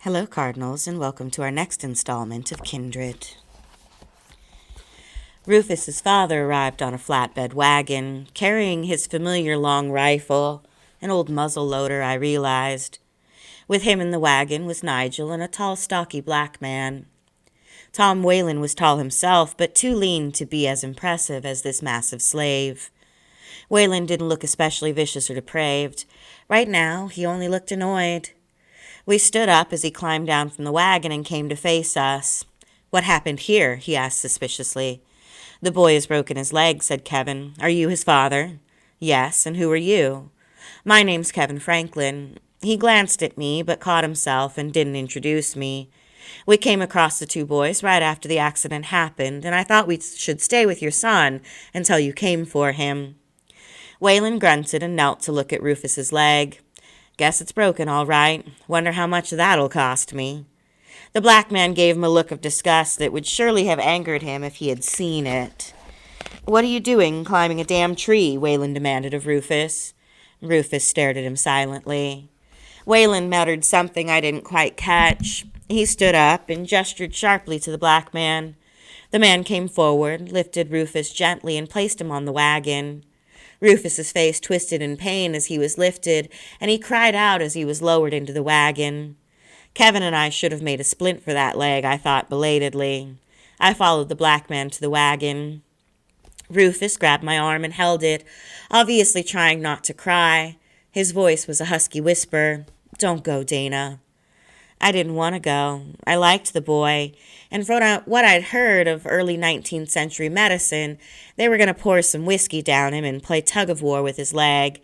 Hello, Cardinals, and welcome to our next installment of Kindred. Rufus's father arrived on a flatbed wagon, carrying his familiar long rifle, an old muzzle loader, I realized. With him in the wagon was Nigel and a tall, stocky black man. Tom Whalen was tall himself, but too lean to be as impressive as this massive slave. Whalen didn't look especially vicious or depraved. Right now, he only looked annoyed. We stood up as he climbed down from the wagon and came to face us. "What happened here?" he asked suspiciously. "The boy has broken his leg," said Kevin. "Are you his father?" "Yes, and who are you?" "My name's Kevin Franklin." He glanced at me, but caught himself and didn't introduce me. "We came across the two boys right after the accident happened, and I thought we should stay with your son until you came for him." Whalen grunted and knelt to look at Rufus's leg. "Guess it's broken, all right. Wonder how much that'll cost me." The black man gave him a look of disgust that would surely have angered him if he had seen it. "What are you doing, climbing a damn tree?" Whalen demanded of Rufus. Rufus stared at him silently. Whalen muttered something I didn't quite catch. He stood up and gestured sharply to the black man. The man came forward, lifted Rufus gently, and placed him on the wagon. Rufus's face twisted in pain as he was lifted, and he cried out as he was lowered into the wagon. Kevin and I should have made a splint for that leg, I thought belatedly. I followed the black man to the wagon. Rufus grabbed my arm and held it, obviously trying not to cry. His voice was a husky whisper. "Don't go, Dana." I didn't want to go. I liked the boy, and from what I'd heard of early 19th century medicine, they were going to pour some whiskey down him and play tug-of-war with his leg,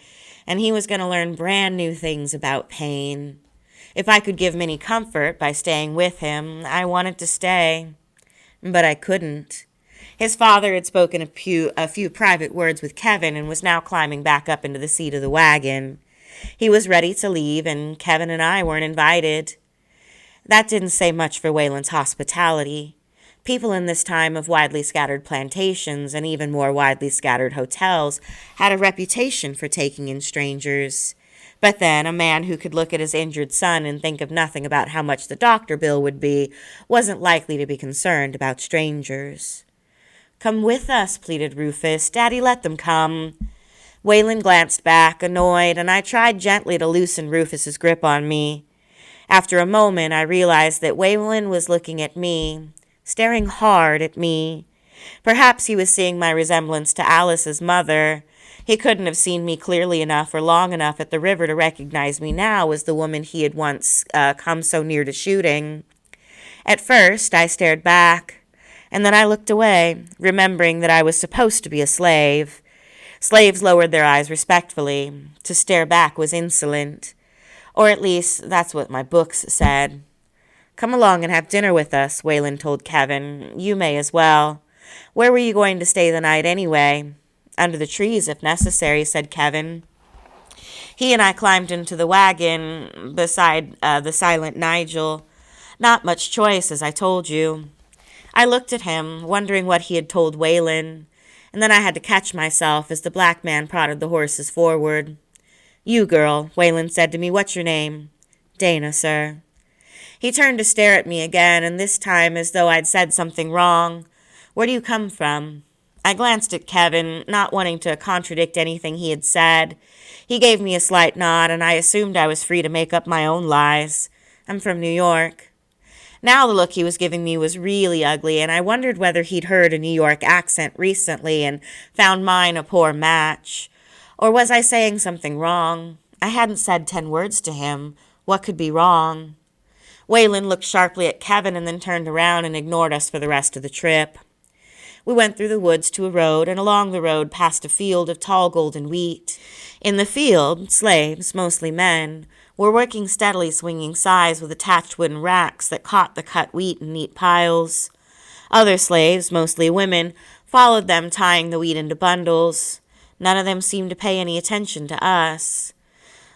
and he was going to learn brand new things about pain. If I could give him any comfort by staying with him, I wanted to stay. But I couldn't. His father had spoken a few private words with Kevin and was now climbing back up into the seat of the wagon. He was ready to leave, and Kevin and I weren't invited. That didn't say much for Whalen's hospitality. People in this time of widely scattered plantations and even more widely scattered hotels had a reputation for taking in strangers. But then a man who could look at his injured son and think of nothing about how much the doctor bill would be wasn't likely to be concerned about strangers. "Come with us," pleaded Rufus. "Daddy, let them come." Whalen glanced back, annoyed, and I tried gently to loosen Rufus's grip on me. After a moment, I realized that Whalen was looking at me, staring hard at me. Perhaps he was seeing my resemblance to Alice's mother. He couldn't have seen me clearly enough or long enough at the river to recognize me now as the woman he had once come so near to shooting. At first, I stared back, and then I looked away, remembering that I was supposed to be a slave. Slaves lowered their eyes respectfully. To stare back was insolent. Or at least, that's what my books said. "Come along and have dinner with us," Whalen told Kevin. "You may as well. Where were you going to stay the night anyway?" "Under the trees, if necessary," said Kevin. He and I climbed into the wagon beside the silent Nigel. Not much choice, as I told you. I looked at him, wondering what he had told Whalen, and then I had to catch myself as the black man prodded the horses forward. "You, girl," Whalen said to me. "What's your name?" "Dana, sir." He turned to stare at me again, and this time as though I'd said something wrong. "Where do you come from?" I glanced at Kevin, not wanting to contradict anything he had said. He gave me a slight nod, and I assumed I was free to make up my own lies. "I'm from New York." Now the look he was giving me was really ugly, and I wondered whether he'd heard a New York accent recently and found mine a poor match. Or was I saying something wrong? I hadn't said 10 words to him. What could be wrong? Whalen looked sharply at Kevin and then turned around and ignored us for the rest of the trip. We went through the woods to a road, and along the road past a field of tall golden wheat. In the field, slaves, mostly men, were working steadily, swinging scythes with attached wooden racks that caught the cut wheat in neat piles. Other slaves, mostly women, followed them, tying the wheat into bundles. None of them seemed to pay any attention to us.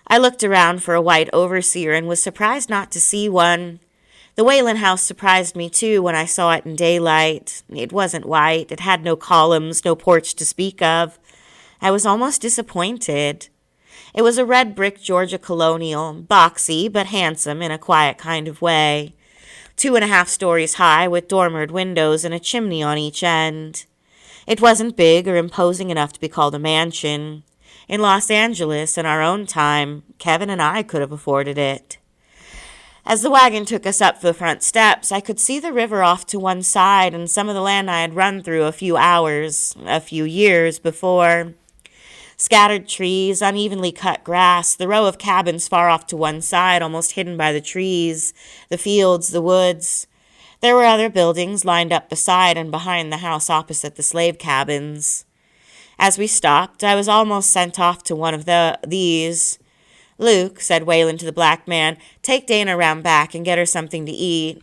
I looked around for a white overseer and was surprised not to see one. The Whalen house surprised me, too, when I saw it in daylight. It wasn't white. It had no columns, no porch to speak of. I was almost disappointed. It was a red brick Georgia colonial, boxy but handsome in a quiet kind of way. 2.5 stories high with dormered windows and a chimney on each end. It wasn't big or imposing enough to be called a mansion. In Los Angeles, in our own time, Kevin and I could have afforded it. As the wagon took us up the front steps, I could see the river off to one side and some of the land I had run through a few years before. Scattered trees, unevenly cut grass, the row of cabins far off to one side, almost hidden by the trees, the fields, the woods. There were other buildings lined up beside and behind the house opposite the slave cabins. As we stopped, I was almost sent off to one of these. "Luke," said Whalen to the black man, "take Dana round back and get her something to eat."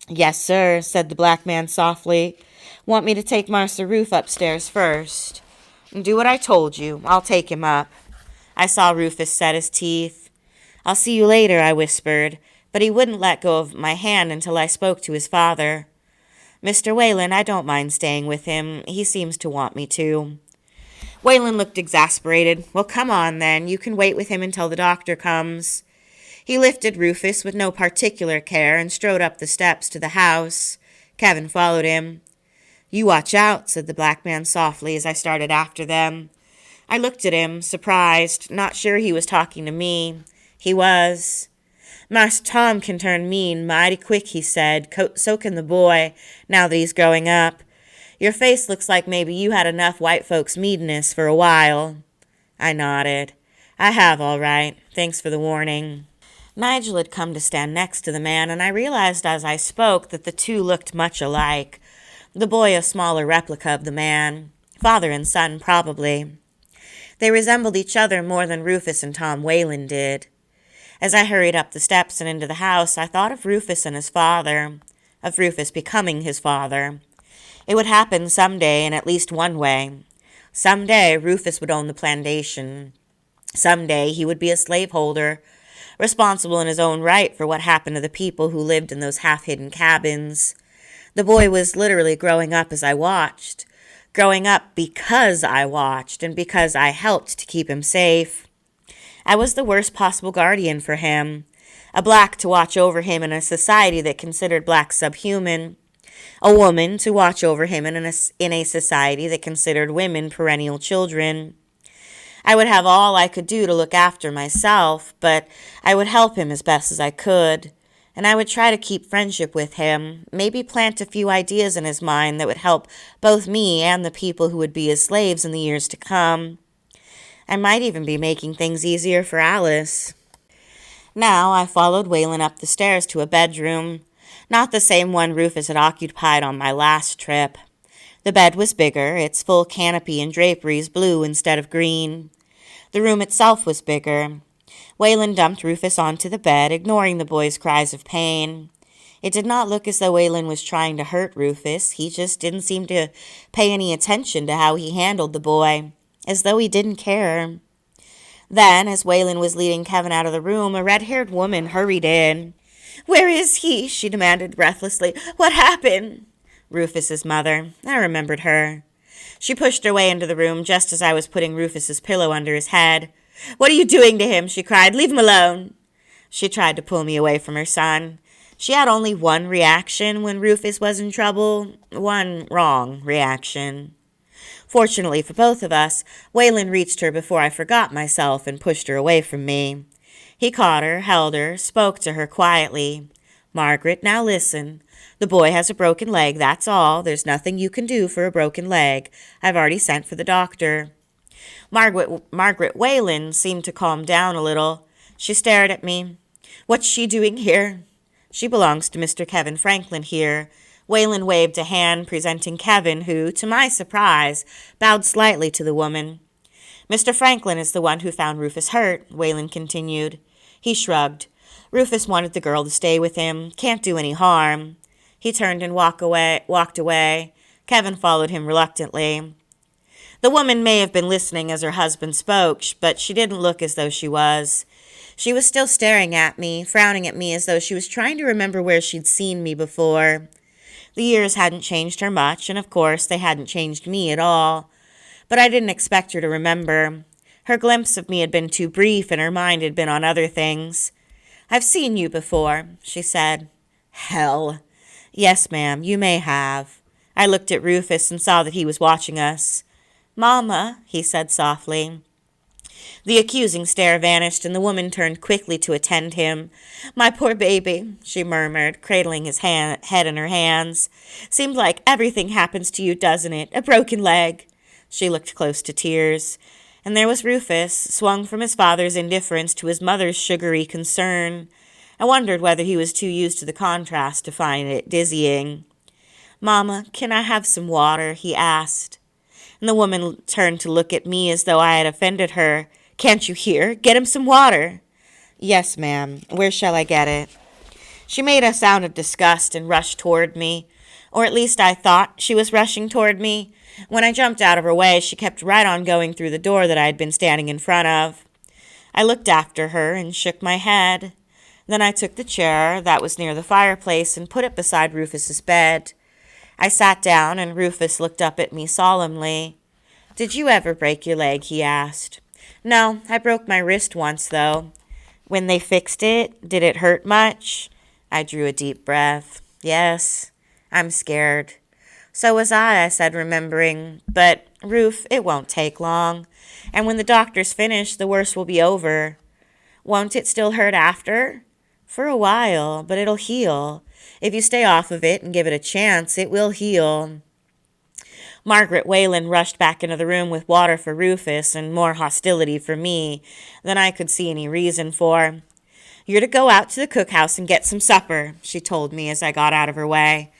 "Yes, sir," said the black man softly. "Want me to take Marse Rufe upstairs first?" "Do what I told you. I'll take him up." I saw Rufus set his teeth. "I'll see you later," I whispered, but he wouldn't let go of my hand until I spoke to his father. "Mr. Whalen, I don't mind staying with him. He seems to want me to." Whalen looked exasperated. "Well, come on, then. You can wait with him until the doctor comes." He lifted Rufus with no particular care and strode up the steps to the house. Kevin followed him. "You watch out," said the black man softly as I started after them. I looked at him, surprised, not sure he was talking to me. He was. "Marse Tom can turn mean mighty quick," he said. "So can the boy, now that he's growing up. Your face looks like maybe you had enough white folks' meanness for a while." I nodded. "I have, all right. Thanks for the warning." Nigel had come to stand next to the man, and I realized as I spoke that the two looked much alike. The boy a smaller replica of the man. Father and son, probably. They resembled each other more than Rufus and Tom Whalen did. As I hurried up the steps and into the house, I thought of Rufus and his father, of Rufus becoming his father. It would happen someday in at least one way. Someday Rufus would own the plantation. Someday he would be a slaveholder, responsible in his own right for what happened to the people who lived in those half-hidden cabins. The boy was literally growing up as I watched. Growing up because I watched and because I helped to keep him safe. I was the worst possible guardian for him. A black to watch over him in a society that considered blacks subhuman. A woman to watch over him in a society that considered women perennial children. I would have all I could do to look after myself, but I would help him as best as I could, and I would try to keep friendship with him, maybe plant a few ideas in his mind that would help both me and the people who would be his slaves in the years to come. I might even be making things easier for Alice. Now I followed Whalen up the stairs to a bedroom. Not the same one Rufus had occupied on my last trip. The bed was bigger, its full canopy and draperies blue instead of green. The room itself was bigger. Whalen dumped Rufus onto the bed, ignoring the boy's cries of pain. It did not look as though Whalen was trying to hurt Rufus. He just didn't seem to pay any attention to how he handled the boy, as though he didn't care. Then, as Whalen was leading Kevin out of the room, a red-haired woman hurried in. "Where is he?" she demanded breathlessly. "What happened?" Rufus's mother. I remembered her. She pushed her way into the room just as I was putting Rufus's pillow under his head. "What are you doing to him?" she cried. "Leave him alone." She tried to pull me away from her son. She had only one reaction when Rufus was in trouble. One wrong reaction. Fortunately for both of us, Whalen reached her before I forgot myself and pushed her away from me. He caught her, held her, spoke to her quietly. "Margaret, now listen. The boy has a broken leg, that's all. There's nothing you can do for a broken leg. I've already sent for the doctor." Margaret Whalen seemed to calm down a little. She stared at me. "What's she doing here?" "She belongs to Mr. Kevin Franklin here." Whalen waved a hand, presenting Kevin, who, to my surprise, bowed slightly to the woman. "Mr. Franklin is the one who found Rufus hurt," Whalen continued. He shrugged. "Rufus wanted the girl to stay with him. Can't do any harm." He turned and walked away. Kevin followed him reluctantly. The woman may have been listening as her husband spoke, but she didn't look as though she was. She was still staring at me, frowning at me as though she was trying to remember where she'd seen me before. The years hadn't changed her much, and of course they hadn't changed me at all. But I didn't expect her to remember. Her glimpse of me had been too brief, and her mind had been on other things. "I've seen you before," she said. "Hell." "Yes, ma'am, you may have." I looked at Rufus and saw that he was watching us. "Mama," he said softly. The accusing stare vanished, and the woman turned quickly to attend him. "My poor baby," she murmured, cradling his head in her hands. "Seems like everything happens to you, doesn't it? A broken leg." She looked close to tears. And there was Rufus, swung from his father's indifference to his mother's sugary concern. I wondered whether he was too used to the contrast to find it dizzying. "Mama, can I have some water?" he asked. And the woman turned to look at me as though I had offended her. "Can't you hear? Get him some water." "Yes, ma'am. Where shall I get it?" She made a sound of disgust and rushed toward me. Or at least I thought she was rushing toward me. When I jumped out of her way, she kept right on going through the door that I had been standing in front of. I looked after her and shook my head. Then I took the chair that was near the fireplace and put it beside Rufus's bed. I sat down, and Rufus looked up at me solemnly. "Did you ever break your leg?" he asked. "No, I broke my wrist once, though." "When they fixed it, did it hurt much?" I drew a deep breath. "Yes, I'm scared." "So was I said, remembering. "But, Ruf, it won't take long. And when the doctor's finished, the worst will be over." "Won't it still hurt after?" "For a while, but it'll heal. If you stay off of it and give it a chance, it will heal." Margaret Whalen rushed back into the room with water for Rufus and more hostility for me than I could see any reason for. "You're to go out to the cookhouse and get some supper," she told me as I got out of her way.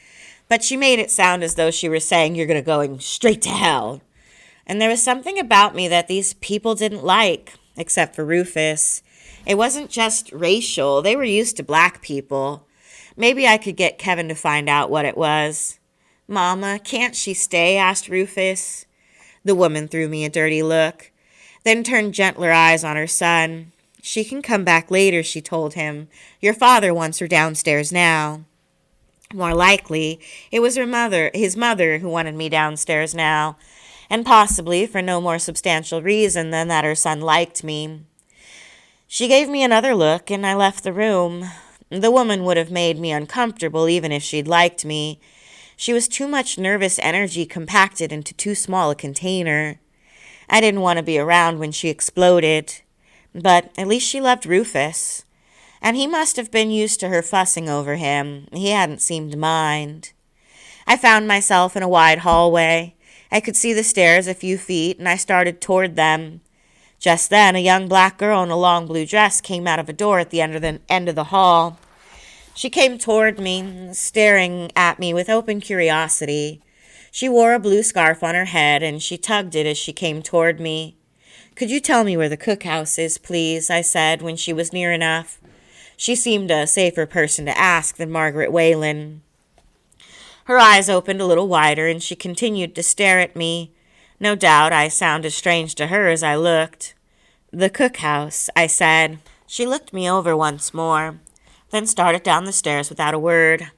But she made it sound as though she were saying, "You're going straight to hell." And there was something about me that these people didn't like, except for Rufus. It wasn't just racial. They were used to black people. Maybe I could get Kevin to find out what it was. "Mama, can't she stay?" asked Rufus. The woman threw me a dirty look, then turned gentler eyes on her son. "She can come back later," she told him. "Your father wants her downstairs now." More likely, it was his mother who wanted me downstairs now, and possibly for no more substantial reason than that her son liked me. She gave me another look, and I left the room. The woman would have made me uncomfortable even if she'd liked me. She was too much nervous energy compacted into too small a container. I didn't want to be around when she exploded, but at least she loved Rufus. And he must have been used to her fussing over him. He hadn't seemed to mind. I found myself in a wide hallway. I could see the stairs a few feet, and I started toward them. Just then, a young black girl in a long blue dress came out of a door at the end of the hall. She came toward me, staring at me with open curiosity. She wore a blue scarf on her head, and she tugged it as she came toward me. "Could you tell me where the cookhouse is, please?" I said when she was near enough. She seemed a safer person to ask than Margaret Whalen. Her eyes opened a little wider, and she continued to stare at me. No doubt I sounded strange to her as I looked. "The cookhouse," I said. She looked me over once more, then started down the stairs without a word.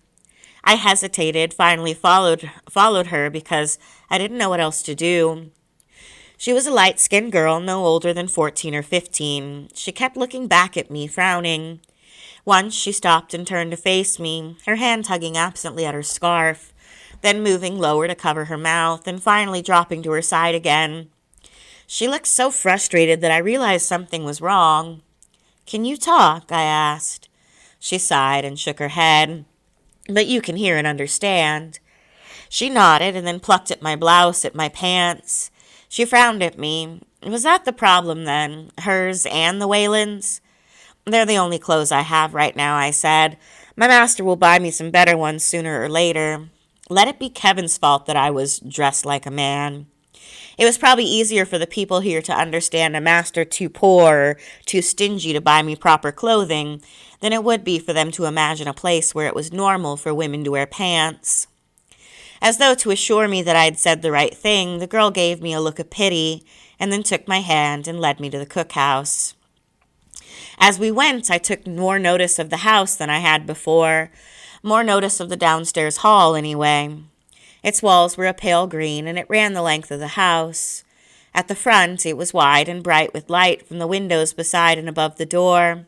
I hesitated, finally followed her because I didn't know what else to do. She was a light-skinned girl, no older than 14 or 15. She kept looking back at me, frowning. Once she stopped and turned to face me, her hand tugging absently at her scarf, then moving lower to cover her mouth, and finally dropping to her side again. She looked so frustrated that I realized something was wrong. "Can you talk?" I asked. She sighed and shook her head. "But you can hear and understand." She nodded and then plucked at my blouse, at my pants. She frowned at me. Was that the problem then? Hers and the Whalens'? "They're the only clothes I have right now," I said. "My master will buy me some better ones sooner or later. Let it be Kevin's fault that I was dressed like a man. It was probably easier for the people here to understand a master too poor or too stingy to buy me proper clothing than it would be for them to imagine a place where it was normal for women to wear pants." As though to assure me that I had said the right thing, the girl gave me a look of pity and then took my hand and led me to the cookhouse. As we went, I took more notice of the house than I had before, more notice of the downstairs hall, anyway. Its walls were a pale green, and it ran the length of the house. At the front, it was wide and bright with light from the windows beside and above the door.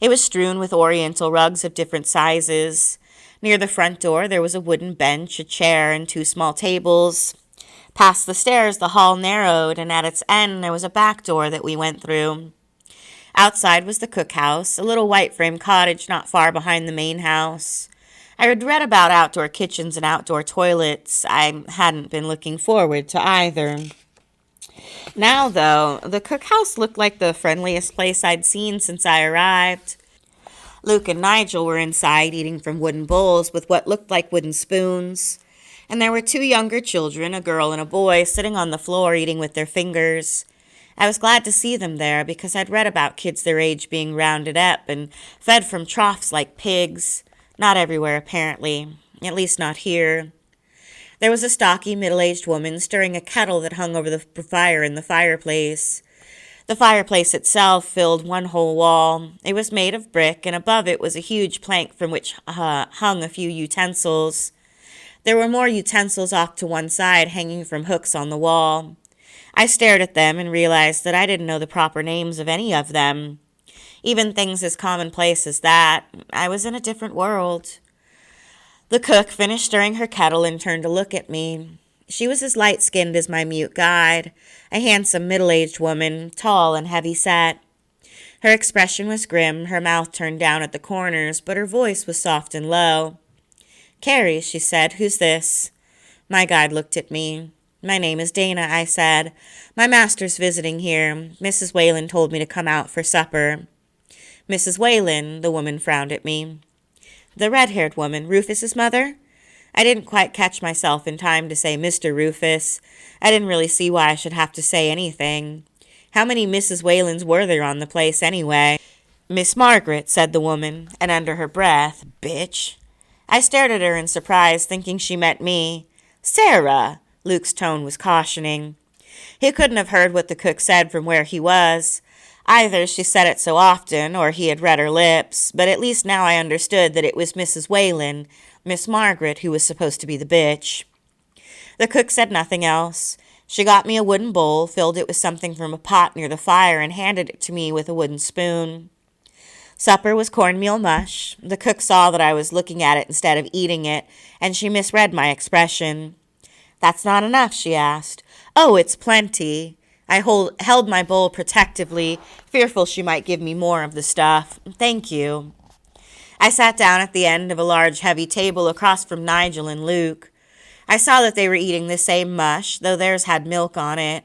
It was strewn with oriental rugs of different sizes. Near the front door, there was a wooden bench, a chair, and 2 small tables. Past the stairs, the hall narrowed, and at its end, there was a back door that we went through. Outside was the cookhouse, a little white-frame cottage not far behind the main house. I had read about outdoor kitchens and outdoor toilets. I hadn't been looking forward to either. Now, though, the cookhouse looked like the friendliest place I'd seen since I arrived. Luke and Nigel were inside eating from wooden bowls with what looked like wooden spoons. And there were 2 younger children, a girl and a boy, sitting on the floor eating with their fingers. I was glad to see them there because I'd read about kids their age being rounded up and fed from troughs like pigs. Not everywhere, apparently. At least not here. There was a stocky, middle-aged woman stirring a kettle that hung over the fire in the fireplace. The fireplace itself filled one whole wall. It was made of brick, and above it was a huge plank from which hung a few utensils. There were more utensils off to one side, hanging from hooks on the wall. I stared at them and realized that I didn't know the proper names of any of them. Even things as commonplace as that. I was in a different world. The cook finished stirring her kettle and turned to look at me. She was as light-skinned as my mute guide, a handsome middle-aged woman, tall and heavy-set. Her expression was grim, her mouth turned down at the corners, but her voice was soft and low. "Carrie," she said, "who's this?" My guide looked at me. "My name is Dana," I said. "My master's visiting here. Mrs. Whalen told me to come out for supper." "Mrs. Whalen," the woman frowned at me. "The red-haired woman, Rufus's mother?" I didn't quite catch myself in time to say Mr. Rufus. I didn't really see why I should have to say anything. How many Mrs. Whalens were there on the place, anyway? "Miss Margaret," said the woman, and under her breath, "Bitch." I stared at her in surprise, thinking she meant me. "Sarah!" Luke's tone was cautioning. He couldn't have heard what the cook said from where he was. Either she said it so often, or he had read her lips, but at least now I understood that it was Mrs. Whalen, Miss Margaret, who was supposed to be the bitch. The cook said nothing else. She got me a wooden bowl, filled it with something from a pot near the fire, and handed it to me with a wooden spoon. Supper was cornmeal mush. The cook saw that I was looking at it instead of eating it, and she misread my expression. "That's not enough?" she asked. "Oh, it's plenty." I held my bowl protectively, fearful she might give me more of the stuff. "Thank you." I sat down at the end of a large, heavy table across from Nigel and Luke. I saw that they were eating the same mush, though theirs had milk on it.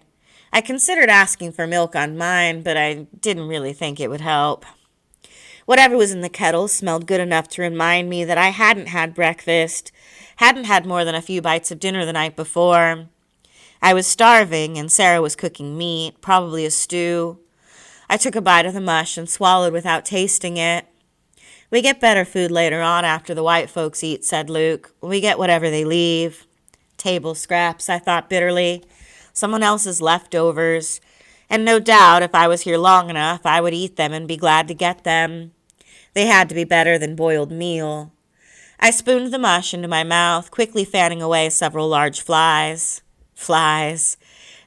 I considered asking for milk on mine, but I didn't really think it would help. Whatever was in the kettle smelled good enough to remind me that I hadn't had breakfast, hadn't had more than a few bites of dinner the night before. I was starving, and Sarah was cooking meat, probably a stew. I took a bite of the mush and swallowed without tasting it. "We get better food later on after the white folks eat," said Luke. "We get whatever they leave." Table scraps, I thought bitterly. Someone else's leftovers. And no doubt, if I was here long enough, I would eat them and be glad to get them. They had to be better than boiled meal. I spooned the mush into my mouth, quickly fanning away several large flies. Flies.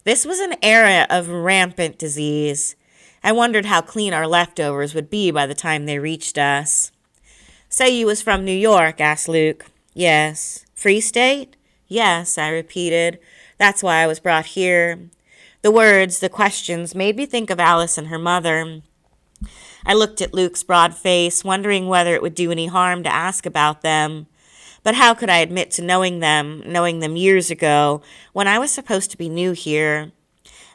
This was an era of rampant disease. I wondered how clean our leftovers would be by the time they reached us. "Say you was from New York," asked Luke. "Yes." "Free State?" "Yes," I repeated. "That's why I was brought here." The words, the questions, made me think of Alice and her mother. I looked at Luke's broad face, wondering whether it would do any harm to ask about them. But how could I admit to knowing them years ago, when I was supposed to be new here?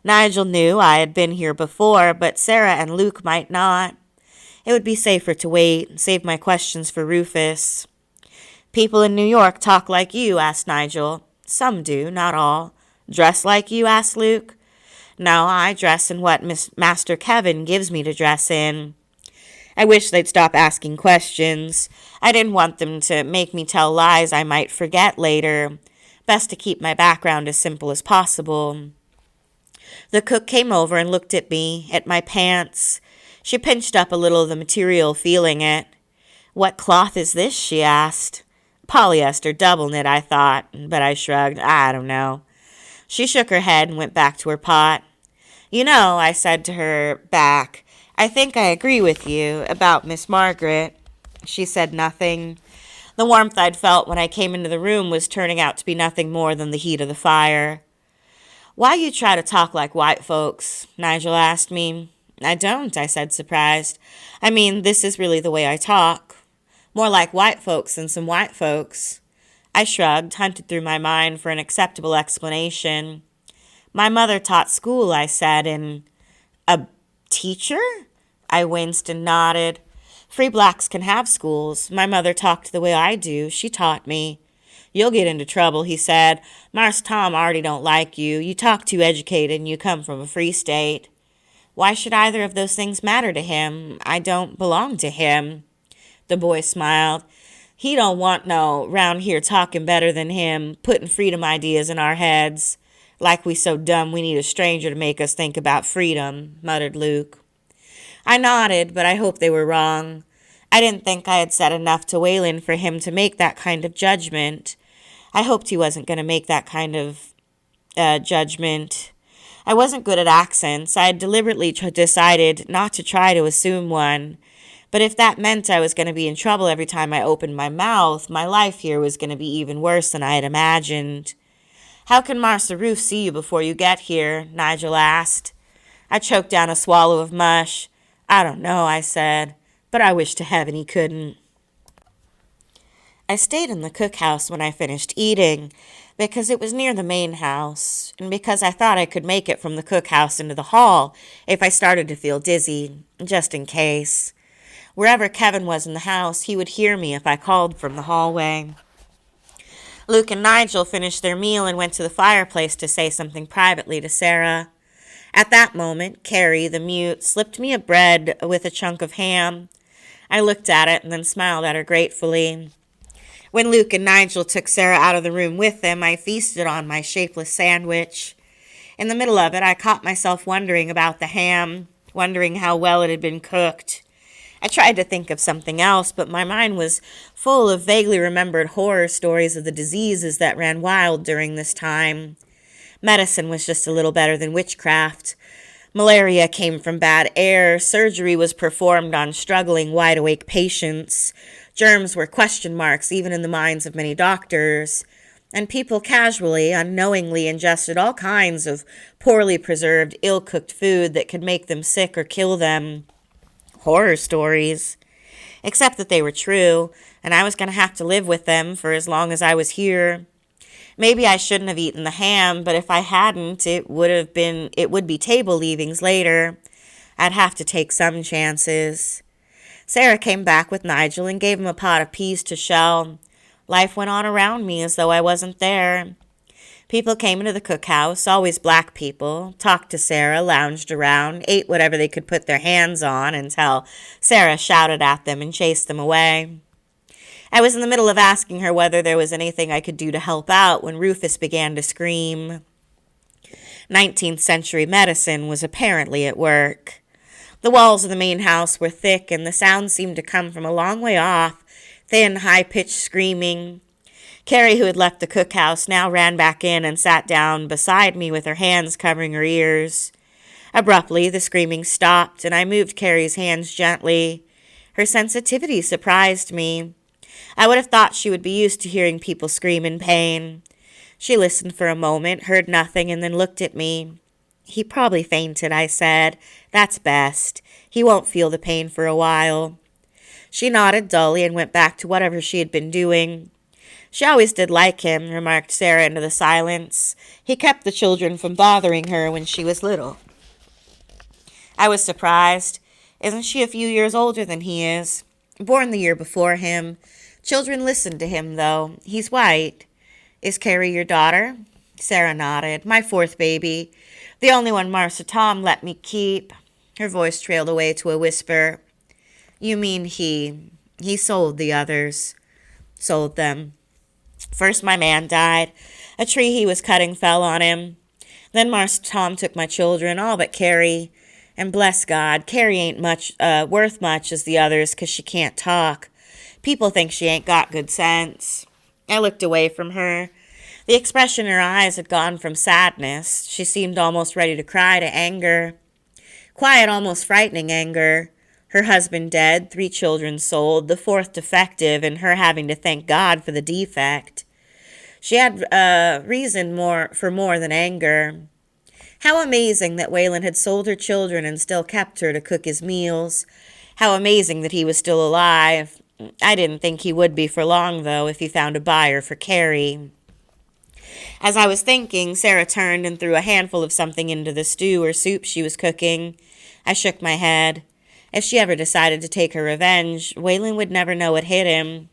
Nigel knew I had been here before, but Sarah and Luke might not. It would be safer to wait, save my questions for Rufus. "People in New York talk like you?" asked Nigel. "Some do, not all." "Dress like you?" asked Luke. "No, I dress in what Master Kevin gives me to dress in." I wish they'd stop asking questions. I didn't want them to make me tell lies I might forget later. Best to keep my background as simple as possible. The cook came over and looked at me, at my pants. She pinched up a little of the material, feeling it. "What cloth is this?" she asked. "Polyester double knit," I thought, but I shrugged. "I don't know." She shook her head and went back to her pot. You know, I said to her back, I think I agree with you about Miss Margaret. She said nothing. The warmth I'd felt when I came into the room was turning out to be nothing more than the heat of the fire. Why you try to talk like white folks? Nigel asked me. I don't, I said, surprised. I mean, this is really the way I talk. More like white folks than some white folks. I shrugged, hunted through my mind for an acceptable explanation. My mother taught school, I said, and a teacher? I winced and nodded. Free blacks can have schools. My mother talked the way I do. She taught me. You'll get into trouble, he said. Marse Tom already don't like you. You talk too educated and you come from a free state. Why should either of those things matter to him? I don't belong to him. The boy smiled. He don't want no round here talking better than him, putting freedom ideas in our heads. Like we so dumb we need a stranger to make us think about freedom, muttered Luke. I nodded, but I hoped they were wrong. I didn't think I had said enough to Waylon for him to make that kind of judgment. I hoped he wasn't going to make that kind of judgment. I wasn't good at accents. I had deliberately decided not to try to assume one. But if that meant I was going to be in trouble every time I opened my mouth, my life here was going to be even worse than I had imagined. How can Marsa Roof see you before you get here? Nigel asked. I choked down a swallow of mush. I don't know, I said, but I wish to heaven he couldn't. I stayed in the cookhouse when I finished eating because it was near the main house and because I thought I could make it from the cookhouse into the hall if I started to feel dizzy, just in case. Wherever Kevin was in the house, he would hear me if I called from the hallway. Luke and Nigel finished their meal and went to the fireplace to say something privately to Sarah. At that moment, Carrie, the mute, slipped me a bread with a chunk of ham. I looked at it and then smiled at her gratefully. When Luke and Nigel took Sarah out of the room with them, I feasted on my shapeless sandwich. In the middle of it, I caught myself wondering about the ham, wondering how well it had been cooked. I tried to think of something else, but my mind was full of vaguely remembered horror stories of the diseases that ran wild during this time. Medicine was just a little better than witchcraft. Malaria came from bad air. Surgery was performed on struggling, wide-awake patients. Germs were question marks even in the minds of many doctors. And people casually, unknowingly ingested all kinds of poorly preserved, ill-cooked food that could make them sick or kill them. Horror stories. Except that they were true, and I was going to have to live with them for as long as I was here. Maybe I shouldn't have eaten the ham, but if I hadn't, it would be table leavings later. I'd have to take some chances. Sarah came back with Nigel and gave him a pot of peas to shell. Life went on around me as though I wasn't there. People came into the cookhouse, always black people, talked to Sarah, lounged around, ate whatever they could put their hands on until Sarah shouted at them and chased them away. I was in the middle of asking her whether there was anything I could do to help out when Rufus began to scream. 19th century medicine was apparently at work. The walls of the main house were thick, and the sound seemed to come from a long way off, thin, high-pitched screaming. Carrie, who had left the cookhouse, now ran back in and sat down beside me with her hands covering her ears. Abruptly, the screaming stopped, and I moved Carrie's hands gently. Her sensitivity surprised me. I would have thought she would be used to hearing people scream in pain. She listened for a moment, heard nothing, and then looked at me. He probably fainted, I said. That's best. He won't feel the pain for a while. She nodded dully and went back to whatever she had been doing. She always did like him, remarked Sarah into the silence. He kept the children from bothering her when she was little. I was surprised. Isn't she a few years older than he is? Born the year before him. Children listen to him, though. He's white. Is Carrie your daughter? Sarah nodded. My fourth baby. The only one Marsa Tom let me keep. Her voice trailed away to a whisper. You mean he sold the others. Sold them. First my man died. A tree he was cutting fell on him. Then Marsa Tom took my children, all but Carrie. And bless God, Carrie ain't worth much as the others 'cause she can't talk. People think she ain't got good sense. I looked away from her. The expression in her eyes had gone from sadness. She seemed almost ready to cry to anger. Quiet, almost frightening anger. Her husband dead, 3 children sold, the 4th defective, and her having to thank God for the defect. She had reason for more than anger. How amazing that Wayland had sold her children and still kept her to cook his meals. How amazing that he was still alive. I didn't think he would be for long, though, if he found a buyer for Carrie. As I was thinking, Sarah turned and threw a handful of something into the stew or soup she was cooking. I shook my head. If she ever decided to take her revenge, Wayland would never know what hit him.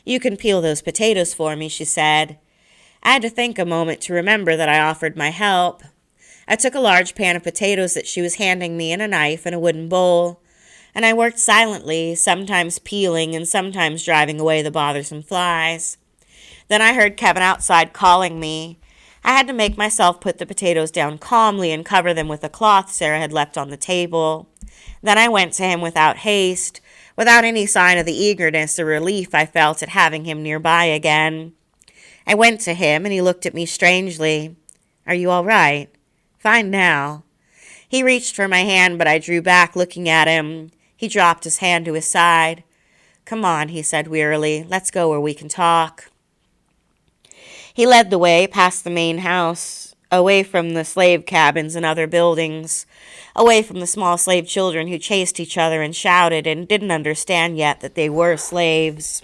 "You can peel those potatoes for me," she said. I had to think a moment to remember that I offered my help. I took a large pan of potatoes that she was handing me and a knife and a wooden bowl, and I worked silently, sometimes peeling and sometimes driving away the bothersome flies. Then I heard Kevin outside calling me. I had to make myself put the potatoes down calmly and cover them with a cloth Sarah had left on the table. Then I went to him without haste, without any sign of the eagerness or relief I felt at having him nearby again. I went to him, and he looked at me strangely. "Are you all right?" "Fine now." He reached for my hand, but I drew back, looking at him. He dropped his hand to his side. "Come on," he said wearily. "Let's go where we can talk." He led the way past the main house, away from the slave cabins and other buildings, away from the small slave children who chased each other and shouted and didn't understand yet that they were slaves.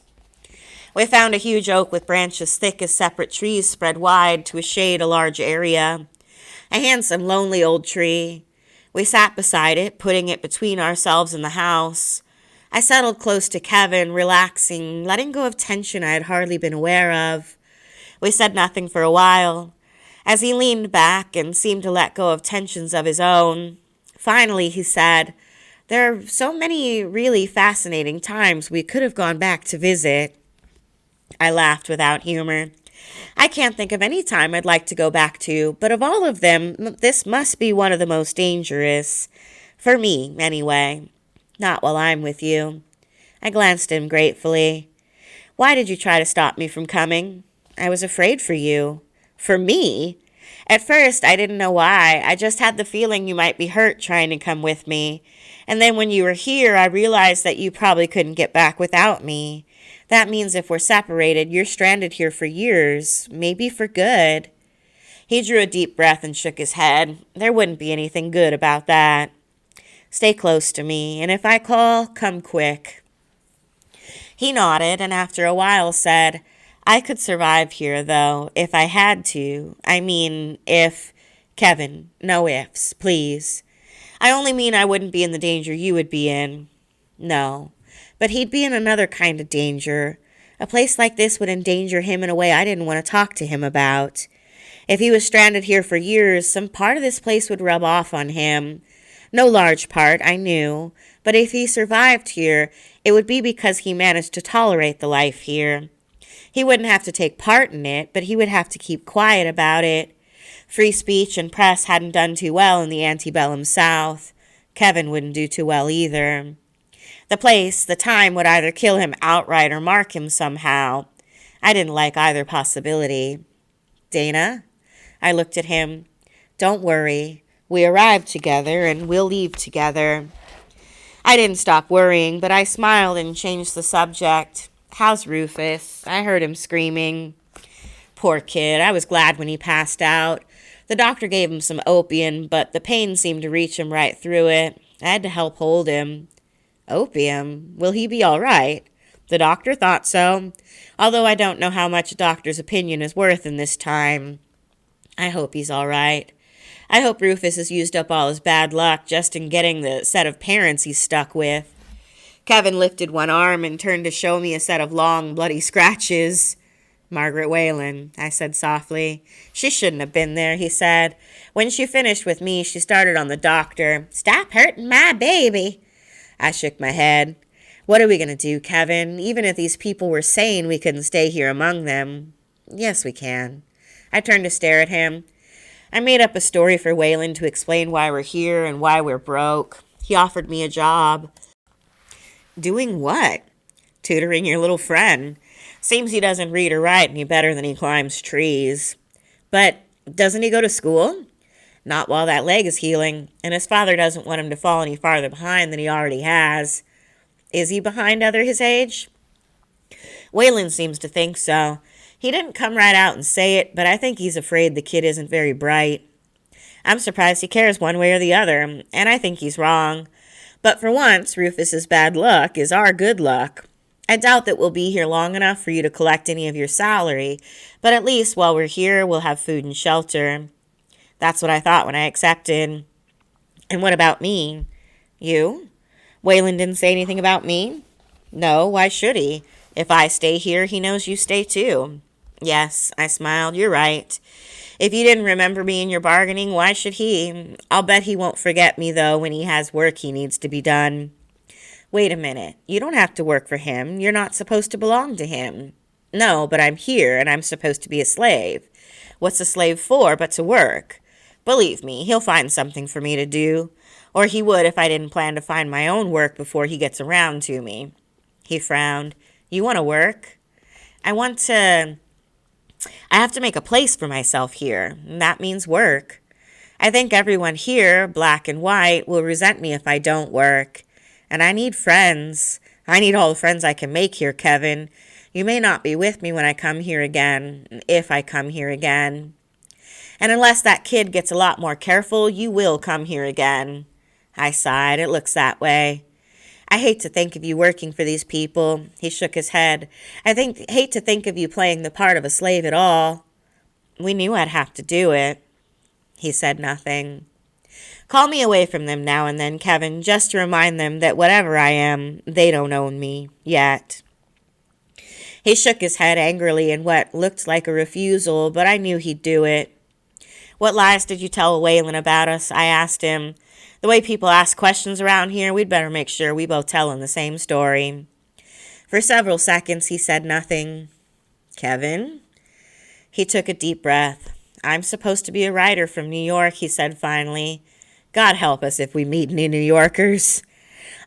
We found a huge oak with branches thick as separate trees spread wide to shade a large area. A handsome, lonely old tree. We sat beside it, putting it between ourselves and the house. I settled close to Kevin, relaxing, letting go of tension I had hardly been aware of. We said nothing for a while, as he leaned back and seemed to let go of tensions of his own. Finally, he said, "There are so many really fascinating times we could have gone back to visit." I laughed without humor. "I can't think of any time I'd like to go back to, but of all of them, this must be one of the most dangerous. For me, anyway. Not while I'm with you." I glanced at him gratefully. "Why did you try to stop me from coming?" "I was afraid for you." "For me?" "At first, I didn't know why. I just had the feeling you might be hurt trying to come with me. And then when you were here, I realized that you probably couldn't get back without me. That means if we're separated, you're stranded here for years, maybe for good." He drew a deep breath and shook his head. "There wouldn't be anything good about that. Stay close to me, and if I call, come quick." He nodded, and after a while said, "I could survive here, though, if I had to. I mean, if—" "Kevin, no ifs, please. I only mean I wouldn't be in the danger you would be in." "No, but he'd be in another kind of danger. A place like this would endanger him in a way I didn't want to talk to him about. If he was stranded here for years, some part of this place would rub off on him. No large part, I knew, but if he survived here, it would be because he managed to tolerate the life here. He wouldn't have to take part in it, but he would have to keep quiet about it. Free speech and press hadn't done too well in the antebellum South. Kevin wouldn't do too well either. The place, the time would either kill him outright or mark him somehow. I didn't like either possibility." "Dana?" I looked at him. "Don't worry. We arrived together, and we'll leave together." I didn't stop worrying, but I smiled and changed the subject. "How's Rufus?" I heard him screaming. "Poor kid. I was glad when he passed out. The doctor gave him some opium, but the pain seemed to reach him right through it. I had to help hold him." "Opium? Will he be all right?" "The doctor thought so, although I don't know how much a doctor's opinion is worth in this time. I hope he's all right. I hope Rufus has used up all his bad luck just in getting the set of parents he's stuck with." Kevin lifted one arm and turned to show me a set of long, bloody scratches. "Margaret Whalen," I said softly. "She shouldn't have been there," he said. "When she finished with me, she started on the doctor. 'Stop hurting my baby.'" I shook my head. "What are we going to do, Kevin? Even if these people were sane, we couldn't stay here among them." "Yes, we can." I turned to stare at him. "I made up a story for Whalen to explain why we're here and why we're broke. He offered me a job." "Doing what?" "Tutoring your little friend. Seems he doesn't read or write any better than he climbs trees. But doesn't he go to school? Not while that leg is healing, and his father doesn't want him to fall any farther behind than he already has. Is he behind other his age? Waylon seems to think so. He didn't come right out and say it, but I think he's afraid the kid isn't very bright. I'm surprised he cares one way or the other, and I think he's wrong. But for once, Rufus's bad luck is our good luck. I doubt that we'll be here long enough for you to collect any of your salary, but at least while we're here, we'll have food and shelter. That's what I thought when I accepted. And what about me? You? Waylon didn't say anything about me? No, why should he? If I stay here, he knows you stay too. Yes, I smiled, you're right. If you didn't remember me in your bargaining, why should he? I'll bet he won't forget me, though, when he has work he needs to be done. Wait a minute. You don't have to work for him. You're not supposed to belong to him. No, but I'm here, and I'm supposed to be a slave. What's a slave for but to work? Believe me, he'll find something for me to do. Or he would if I didn't plan to find my own work before he gets around to me. He frowned. You want to work? I have to make a place for myself here, and that means work. I think everyone here, black and white, will resent me if I don't work. And I need friends. I need all the friends I can make here, Kevin. You may not be with me when I come here again, if I come here again. And unless that kid gets a lot more careful, you will come here again. I sighed. It looks that way. I hate to think of you working for these people. He shook his head. Hate to think of you playing the part of a slave at all. We knew I'd have to do it. He said nothing. Call me away from them now and then, Kevin, just to remind them that whatever I am, they don't own me, yet. He shook his head angrily in what looked like a refusal, but I knew he'd do it. What lies did you tell Waylon about us? I asked him. The way people ask questions around here, we'd better make sure we both tell him the same story. For several seconds, he said nothing. Kevin? He took a deep breath. I'm supposed to be a writer from New York, he said finally. God help us if we meet any New Yorkers.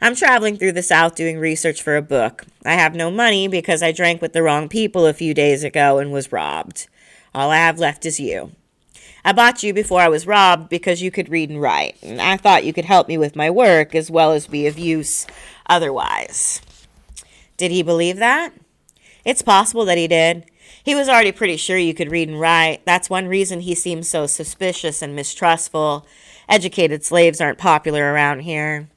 I'm traveling through the South doing research for a book. I have no money because I drank with the wrong people a few days ago and was robbed. All I have left is you. I bought you before I was robbed because you could read and write, and I thought you could help me with my work as well as be of use otherwise. Did he believe that? It's possible that he did. He was already pretty sure you could read and write. That's one reason he seems so suspicious and mistrustful. Educated slaves aren't popular around here.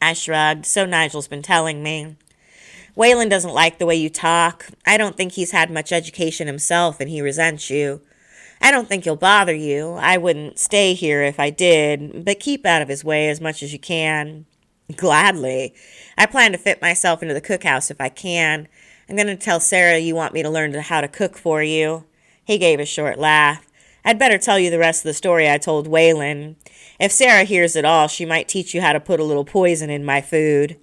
I shrugged. So Nigel's been telling me. Waylon doesn't like the way you talk. I don't think he's had much education himself, and he resents you. I don't think he'll bother you. I wouldn't stay here if I did, but keep out of his way as much as you can. Gladly. I plan to fit myself into the cookhouse if I can. I'm going to tell Sarah you want me to learn how to cook for you. He gave a short laugh. I'd better tell you the rest of the story I told Waylon. If Sarah hears it all, she might teach you how to put a little poison in my food.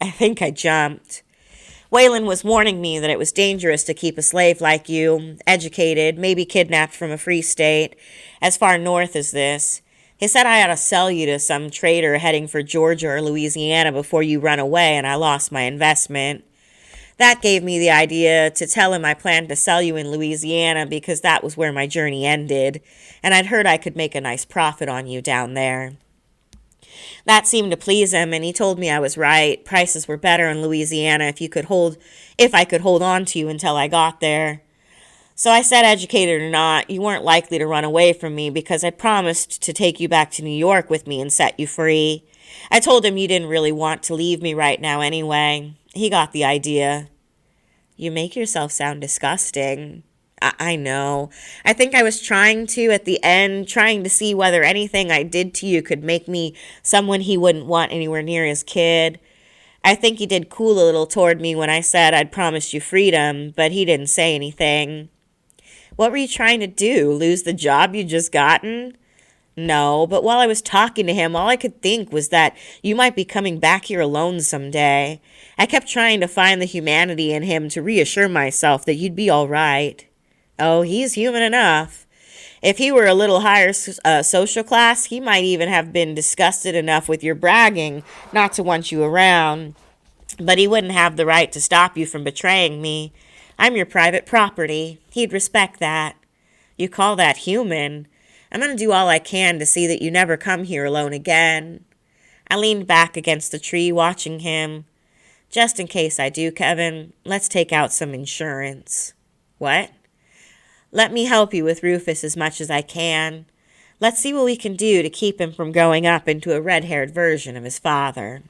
I think I jumped. Waylon was warning me that it was dangerous to keep a slave like you, educated, maybe kidnapped from a free state, as far north as this. He said I ought to sell you to some trader heading for Georgia or Louisiana before you run away, and I lost my investment. That gave me the idea to tell him I planned to sell you in Louisiana because that was where my journey ended, and I'd heard I could make a nice profit on you down there. That seemed to please him, and he told me I was right. Prices were better in Louisiana if I could hold on to you until I got there. So I said, educated or not, you weren't likely to run away from me because I'd promised to take you back to New York with me and set you free. I told him you didn't really want to leave me right now anyway. He got the idea. You make yourself sound disgusting. I know. I think I was trying to at the end, trying to see whether anything I did to you could make me someone he wouldn't want anywhere near his kid. I think he did cool a little toward me when I said I'd promised you freedom, but he didn't say anything. What were you trying to do, lose the job you just gotten? No, but while I was talking to him, all I could think was that you might be coming back here alone someday. I kept trying to find the humanity in him to reassure myself that you'd be all right. Oh, he's human enough. If he were a little higher social class, he might even have been disgusted enough with your bragging not to want you around. But he wouldn't have the right to stop you from betraying me. I'm your private property. He'd respect that. You call that human? I'm going to do all I can to see that you never come here alone again. I leaned back against the tree watching him. Just in case I do, Kevin, let's take out some insurance. What? Let me help you with Rufus as much as I can. Let's see what we can do to keep him from growing up into a red-haired version of his father.